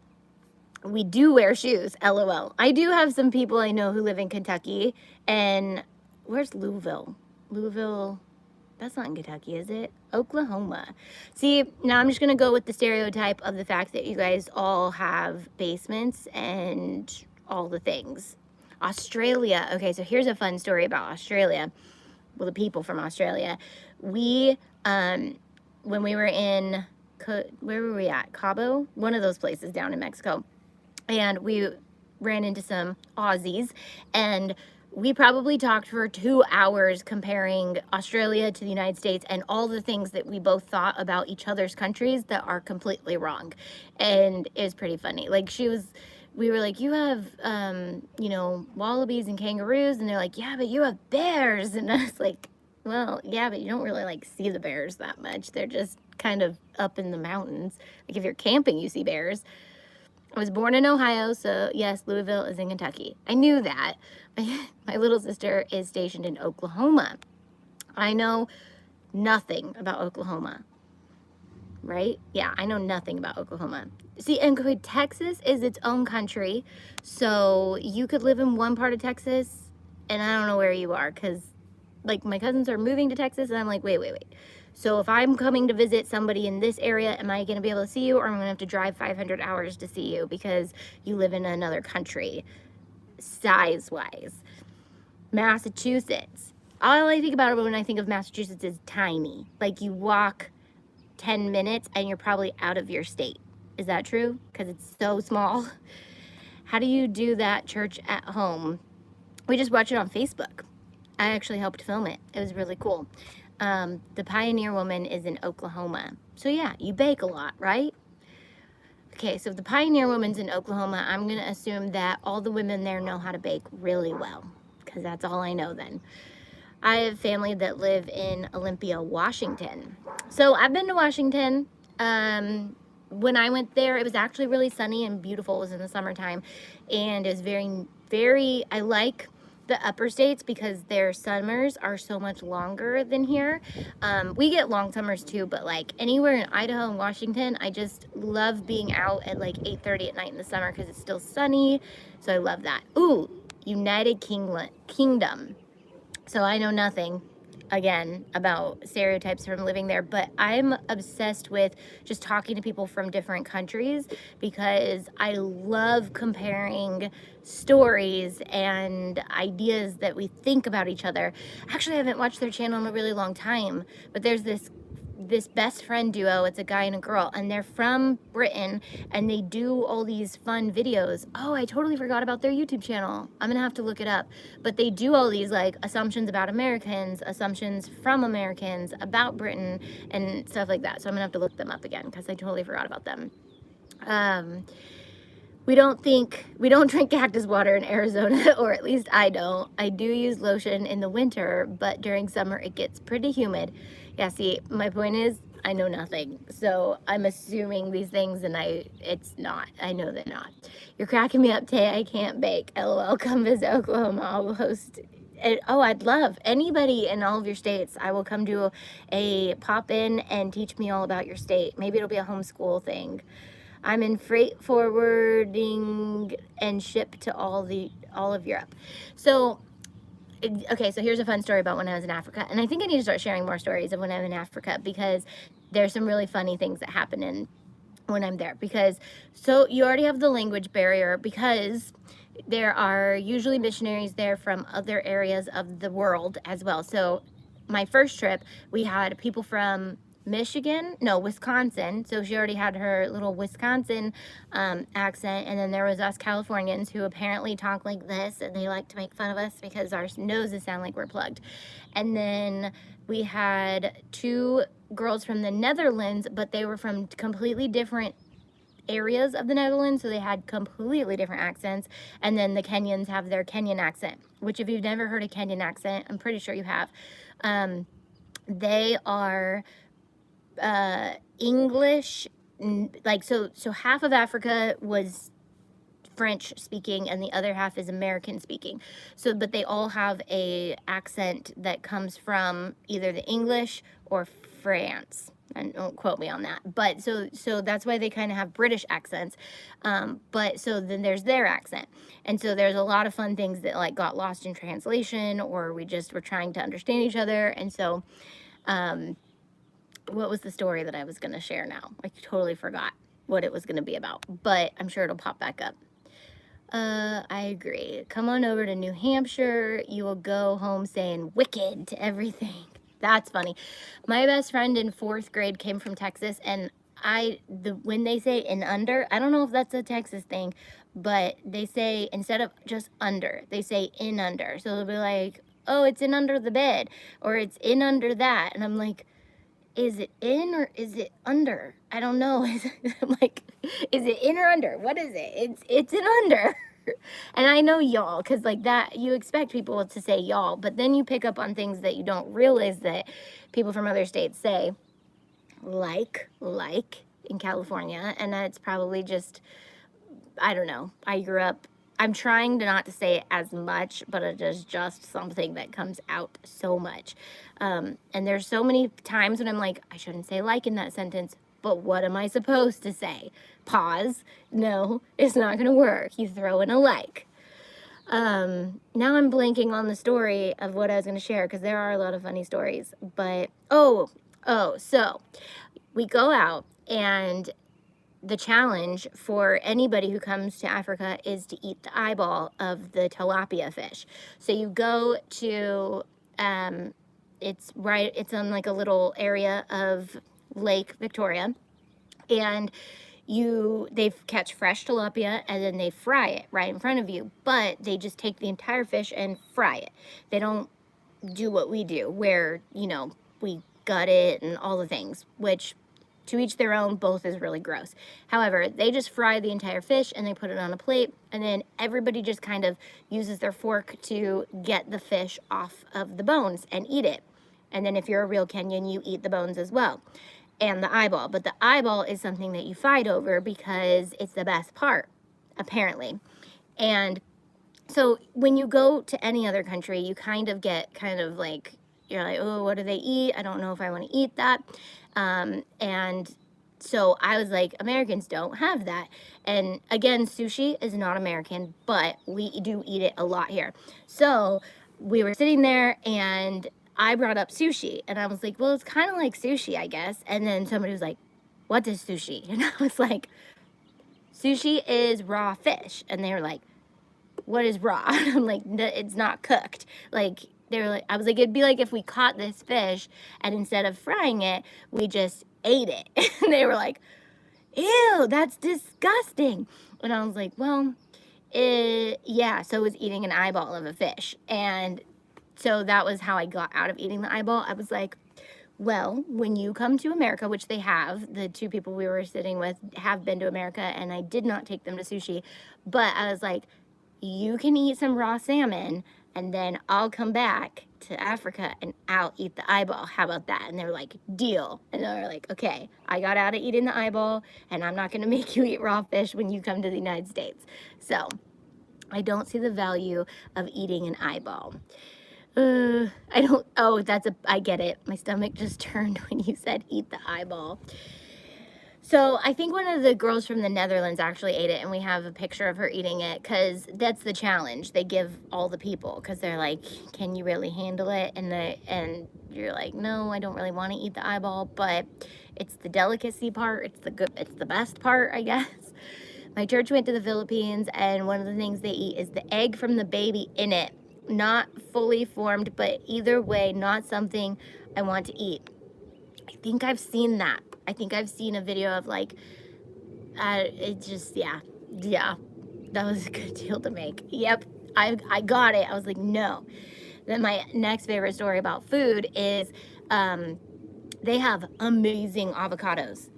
We do wear shoes, LOL. I do have some people I know who live in Kentucky, and where's Louisville? Louisville, that's not in Kentucky, is it? Oklahoma. See, now I'm just going to go with the stereotype of the fact that you guys all have basements and all the things. Australia. Okay, so here's a fun story about Australia. Well, the people from Australia. We, when we were in, where were we at? Cabo? One of those places down in Mexico. And we ran into some Aussies, and we probably talked for 2 hours comparing Australia to the United States and all the things that we both thought about each other's countries that are completely wrong. And it was pretty funny. Like, we were like, you have, wallabies and kangaroos. And they're like, yeah, but you have bears. And I was like, well, yeah, but you don't really, like, see the bears that much. They're just kind of up in the mountains. Like, if you're camping, you see bears. I was born in Ohio, so yes, Louisville is in Kentucky. I knew that. My little sister is stationed in Oklahoma. I know nothing about Oklahoma, right? Yeah, I know nothing about Oklahoma. See, and Texas is its own country, so you could live in one part of Texas, and I don't know where you are, because, like, my cousins are moving to Texas, and I'm like, wait, wait, wait. So if I'm coming to visit somebody in this area, am I going to be able to see you, or am I going to have to drive 500 hours to see you because you live in another country, size-wise? Massachusetts. All I think about when I think of Massachusetts is tiny. Like, you walk 10 minutes and you're probably out of your state. Is that true? Because it's so small. How do you do that church at home? We just watched it on Facebook. I actually helped film it. It was really cool. The Pioneer Woman is in Oklahoma. So yeah, you bake a lot, right? Okay, so if the Pioneer Woman's in Oklahoma, I'm going to assume that all the women there know how to bake really well, because that's all I know then. I have family that live in Olympia, Washington. So I've been to Washington. When I went there, it was actually really sunny and beautiful. It was in the summertime, and it was very, I like the upper states because their summers are so much longer than here. We get long summers too, but like anywhere in Idaho and Washington, I just love being out at like 8:30 at night in the summer because it's still sunny. So I love that. Ooh, United Kingdom. So I know nothing, again, about stereotypes from living there, but I'm obsessed with just talking to people from different countries because I love comparing stories and ideas that we think about each other. Actually, I haven't watched their channel in a really long time, but there's this best friend duo. It's a guy and a girl, and they're from Britain, and they do all these fun videos. Oh, I totally forgot about their YouTube channel. I'm gonna have to look it up. But they do all these like assumptions about Americans, assumptions from Americans about Britain, and stuff like that. So I'm gonna have to look them up again because I totally forgot about them. We don't drink cactus water in Arizona, or at least I don't. I do use lotion in the winter, but during summer it gets pretty humid. Yeah, see, my point is I know nothing. So I'm assuming these things and it's not. I know they're not. You're cracking me up, Tay. I can't bake. LOL, come visit Oklahoma. I'll host. Oh, I'd love anybody in all of your states. I will come do a pop in and teach me all about your state. Maybe it'll be a homeschool thing. I'm in freight forwarding and ship to all of Europe. So, okay, so here's a fun story about when I was in Africa. And I think I need to start sharing more stories of when I'm in Africa because there's some really funny things that happen when I'm there. Because, so you already have the language barrier because there are usually missionaries there from other areas of the world as well. So my first trip, we had people from Wisconsin. So she already had her little Wisconsin accent. And then there was us Californians who apparently talk like this, and they like to make fun of us because our noses sound like we're plugged. And then we had two girls from the Netherlands, but they were from completely different areas of the Netherlands, so they had completely different accents. And then the Kenyans have their Kenyan accent, which if you've never heard a Kenyan accent, I'm pretty sure you have. They are English, like, so half of Africa was French speaking and the other half is American speaking. So, but they all have a accent that comes from either the English or France. And don't quote me on that. But so that's why they kind of have British accents. But so then there's their accent. And so there's a lot of fun things that like got lost in translation, or we just were trying to understand each other. And so, what was the story that I was going to share now? I totally forgot what it was going to be about, but I'm sure it'll pop back up. I agree. Come on over to New Hampshire. You will go home saying wicked to everything. That's funny. My best friend in 4th grade came from Texas, and when they say in under, I don't know if that's a Texas thing, but they say instead of just under, they say in under. So they'll be like, oh, it's in under the bed, or it's in under that. And I'm like, is it in or is it under? I don't know. I'm like, is it in or under? What is it? It's in under. And I know y'all, because like that, you expect people to say y'all, but then you pick up on things that you don't realize that people from other states say, like in California, and that's probably just I don't know. I grew up, I'm trying to not to say it as much, but it is just something that comes out so much. And there's so many times when I'm like, I shouldn't say like in that sentence, but what am I supposed to say? Pause. No, it's not going to work. You throw in a like. Now I'm blanking on the story of what I was going to share because there are a lot of funny stories. But, so we go out, and the challenge for anybody who comes to Africa is to eat the eyeball of the tilapia fish. So you go to, it's on like a little area of Lake Victoria, and they catch fresh tilapia and then they fry it right in front of you, but they just take the entire fish and fry it. They don't do what we do, where, we gut it and all the things, which to each their own, both is really gross. However, they just fry the entire fish and they put it on a plate, and then everybody just kind of uses their fork to get the fish off of the bones and eat it. And then if you're a real Kenyan, you eat the bones as well, and the eyeball. But the eyeball is something that you fight over because it's the best part, apparently. And so when you go to any other country, you kind of get like, you're like, oh, what do they eat? I don't know if I want to eat that. And so I was like, Americans don't have that. And again, sushi is not American, but we do eat it a lot here. So we were sitting there and I brought up sushi, and I was like, well, it's kind of like sushi, I guess. And then somebody was like, what is sushi? And I was like, sushi is raw fish. And they were like, what is raw? I'm like, it's not cooked. Like, they were like, I was like, it'd be like if we caught this fish and instead of frying it, we just ate it. And they were like, ew, that's disgusting. And I was like, well, yeah, so it was eating an eyeball of a fish. And so that was how I got out of eating the eyeball. I was like, well, when you come to America, which they have, the two people we were sitting with have been to America, and I did not take them to sushi, but I was like, you can eat some raw salmon, and then I'll come back to Africa and I'll eat the eyeball. How about that? And they were like, deal. And they were like, okay, I got out of eating the eyeball, and I'm not going to make you eat raw fish when you come to the United States. So I don't see the value of eating an eyeball. I get it. My stomach just turned when you said eat the eyeball. So I think one of the girls from the Netherlands actually ate it, and we have a picture of her eating it, because that's the challenge they give all the people, because they're like, can you really handle it? And you're like, no, I don't really want to eat the eyeball, but it's the delicacy part. It's the best part, I guess. My church went to the Philippines, and one of the things they eat is the egg from the baby in it. Not fully formed, but either way, not something I want to eat. I think I've seen that. I think I've seen a video of like, it just, yeah, that was a good deal to make. Yep, I got it. I was like, no. Then my next favorite story about food is, they have amazing avocados.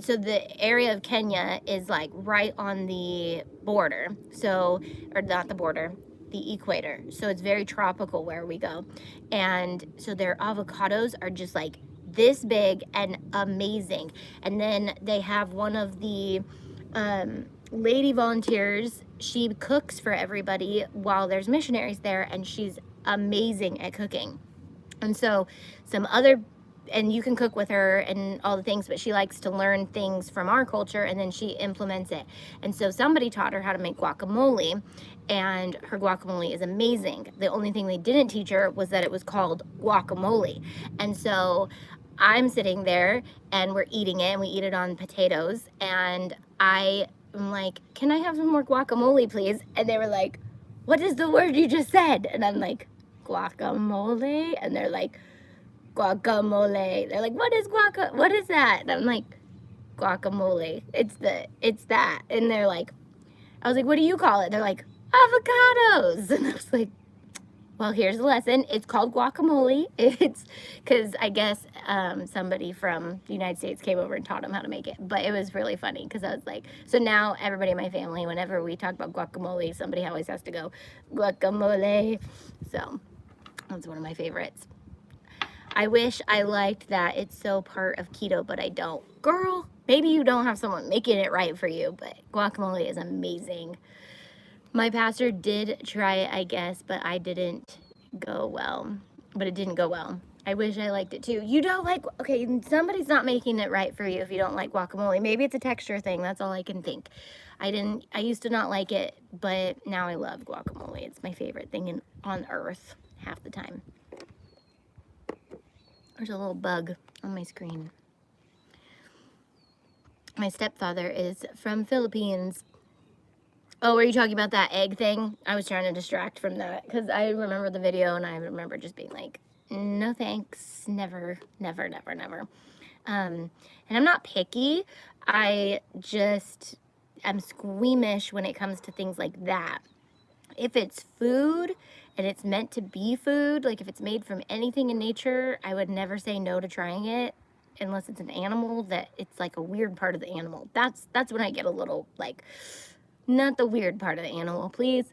So the area of Kenya is like right on the border. So, or not the border, the equator. So it's very tropical where we go. And so their avocados are just like this big and amazing. And then they have one of the lady volunteers. She cooks for everybody while there's missionaries there, and she's amazing at cooking. And so and you can cook with her and all the things, but she likes to learn things from our culture, and then she implements it. And so somebody taught her how to make guacamole, and her guacamole is amazing. The only thing they didn't teach her was that it was called guacamole. And so I'm sitting there and we're eating it, and we eat it on potatoes, and I'm like, can I have some more guacamole, please? And they were like, what is the word you just said? And I'm like, guacamole? And they're like, guacamole. They're like, what is that? And I'm like, guacamole. It's that. And they're like, I was like, what do you call it? They're like, avocados. And I was like, well, here's the lesson. It's called guacamole. It's because I guess somebody from the United States came over and taught them how to make it. But it was really funny because I was like, so now everybody in my family, whenever we talk about guacamole, somebody always has to go, guacamole. So that's one of my favorites. I wish I liked that it's so part of keto, but I don't. Girl, Maybe you don't have someone making it right for you, but guacamole is amazing. My pastor did try it, I guess, but I didn't go well. But it didn't go well. I wish I liked it too. You don't like, okay, somebody's not making it right for you if you don't like guacamole. Maybe it's a texture thing. That's all I can think. I used to not like it, but now I love guacamole. It's my favorite thing on earth half the time. There's a little bug on my screen. My stepfather is from Philippines. Oh, were you talking about that egg thing? I was trying to distract from that because I remember the video and I remember just being like, no thanks, never, never, never, never. And I'm not picky. I just am squeamish when it comes to things like that. If it's food and it's meant to be food, like if it's made from anything in nature, I would never say no to trying it unless it's an animal that it's like a weird part of the animal. That's when I get a little like, not the weird part of the animal, please.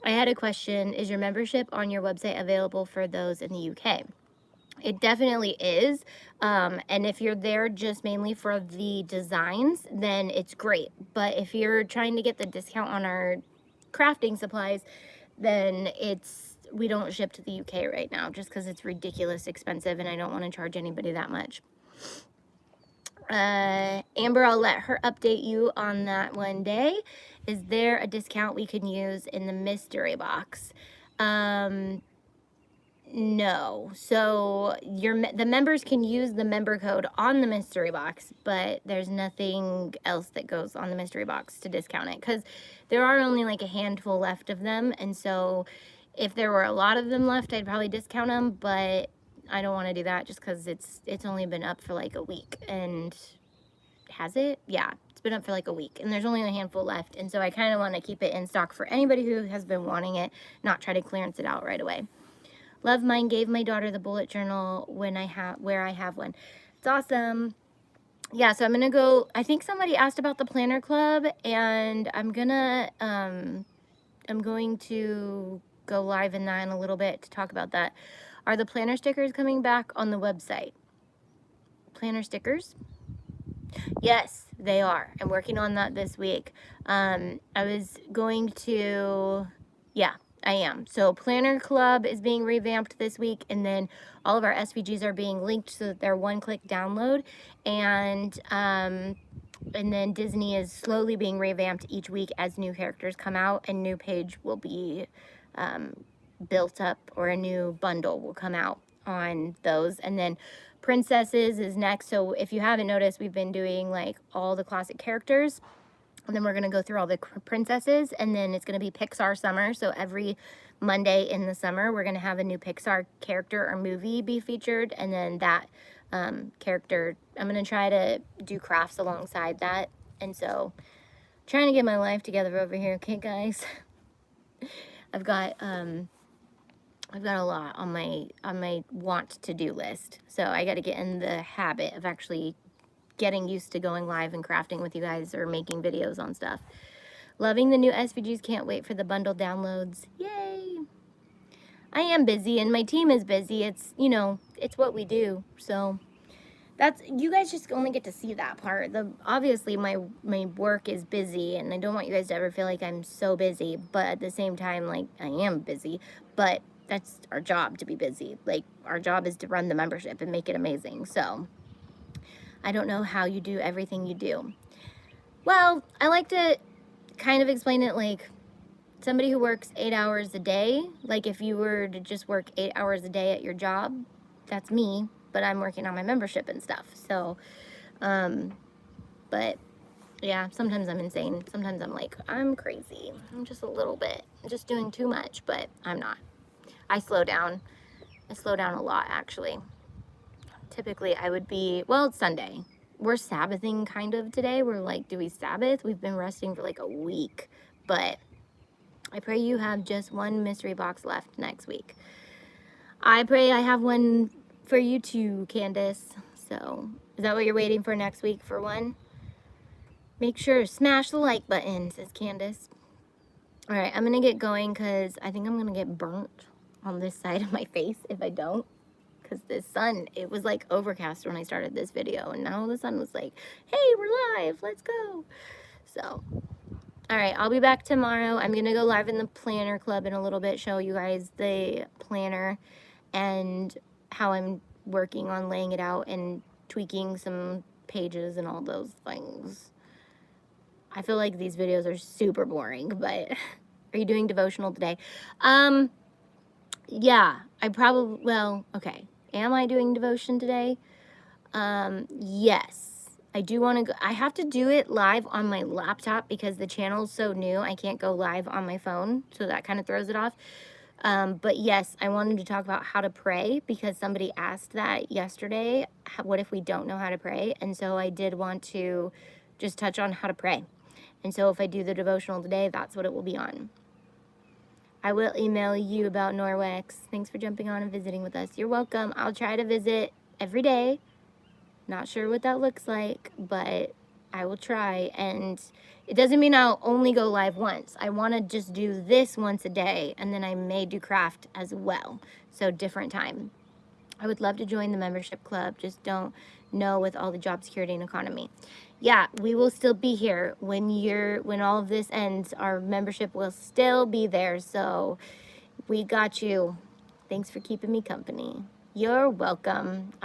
I had a question. Is your membership on your website available for those in the UK? It definitely is. And if you're there just mainly for the designs, then it's great. But if you're trying to get the discount on our crafting supplies, then we don't ship to the UK right now just because it's ridiculous expensive and I don't want to charge anybody that much. Amber, I'll let her update you on that one day. Is there a discount we can use in the mystery box? No. So the members can use the member code on the mystery box, but there's nothing else that goes on the mystery box to discount it because there are only like a handful left of them. And so if there were a lot of them left, I'd probably discount them, but I don't want to do that just because it's only been up for like a week. And has it? Yeah, it's been up for like a week and there's only a handful left. And so I kind of want to keep it in stock for anybody who has been wanting it, not try to clearance it out right away. Love mine, gave my daughter the bullet journal where I have one. It's awesome. Yeah, so I'm gonna go. I think somebody asked about the planner club, and I'm going to go live in that in a little bit to talk about that. Are the planner stickers coming back on the website? Planner stickers? Yes, they are. I'm working on that this week. I was going to, yeah, I am. So Planner Club is being revamped this week, and then all of our SVGs are being linked so that they're one-click download. And then Disney is slowly being revamped each week as new characters come out, and new page will be built up, or a new bundle will come out on those. And then Princesses is next. So if you haven't noticed, we've been doing like all the classic characters. And then we're going to go through all the princesses, and then it's going to be Pixar summer. So every Monday in the summer, we're going to have a new Pixar character or movie be featured. And then that character, I'm going to try to do crafts alongside that. And so trying to get my life together over here. Okay, guys, I've got a lot on my want to do list. So I got to get in the habit of actually getting used to going live and crafting with you guys or making videos on stuff. Loving the new SVGs. Can't wait for the bundle downloads. Yay! I am busy and my team is busy. It's, you know, it's what we do. So that's, you guys just only get to see that part. Obviously my work is busy, and I don't want you guys to ever feel like I'm so busy, but at the same time, like, I am busy, but that's our job, to be busy. Like, our job is to run the membership and make it amazing. So I don't know how you do everything you do. Well, I like to kind of explain it like somebody who works 8 hours a day. Like if you were to just work 8 hours a day at your job, that's me, but I'm working on my membership and stuff. So, but yeah, sometimes I'm insane. Sometimes I'm like, I'm crazy. I'm just a little bit, I'm just doing too much, but I'm not. I slow down. I slow down a lot, actually. Typically I would be, well, it's Sunday. We're Sabbathing kind of today. We're like, do we Sabbath? We've been resting for like a week, but I pray you have just one mystery box left next week. I pray I have one for you too, Candace. So is that what you're waiting for next week, for one? Make sure to smash the like button, says Candace. All right, I'm gonna get going because I think I'm gonna get burnt on this side of my face if I don't. because the sun, it was like overcast when I started this video, and now the sun was like, hey, we're live, let's go. So, all right, I'll be back tomorrow. I'm gonna go live in the planner club in a little bit, show you guys the planner and how I'm working on laying it out and tweaking some pages and all those things. I feel like these videos are super boring, but are you doing devotional today? Yeah, I probably, well, okay. Am I doing devotion today? Yes. I do want to go, I have to do it live on my laptop because the channel's so new. I can't go live on my phone, so that kind of throws it off. But yes, I wanted to talk about how to pray because somebody asked that yesterday. What if we don't know how to pray? And so I did want to just touch on how to pray. And so if I do the devotional today, that's what it will be on. I will email you about Norwex. Thanks for jumping on and visiting with us. You're welcome. I'll try to visit every day. Not sure what that looks like, but I will try. And it doesn't mean I'll only go live once. I want to just do this once a day, and then I may do craft as well. So different time. I would love to join the membership club. Just don't know with all the job security and economy. Yeah, we will still be here when all of this ends. Our membership will still be there. So we got you. Thanks for keeping me company. You're welcome.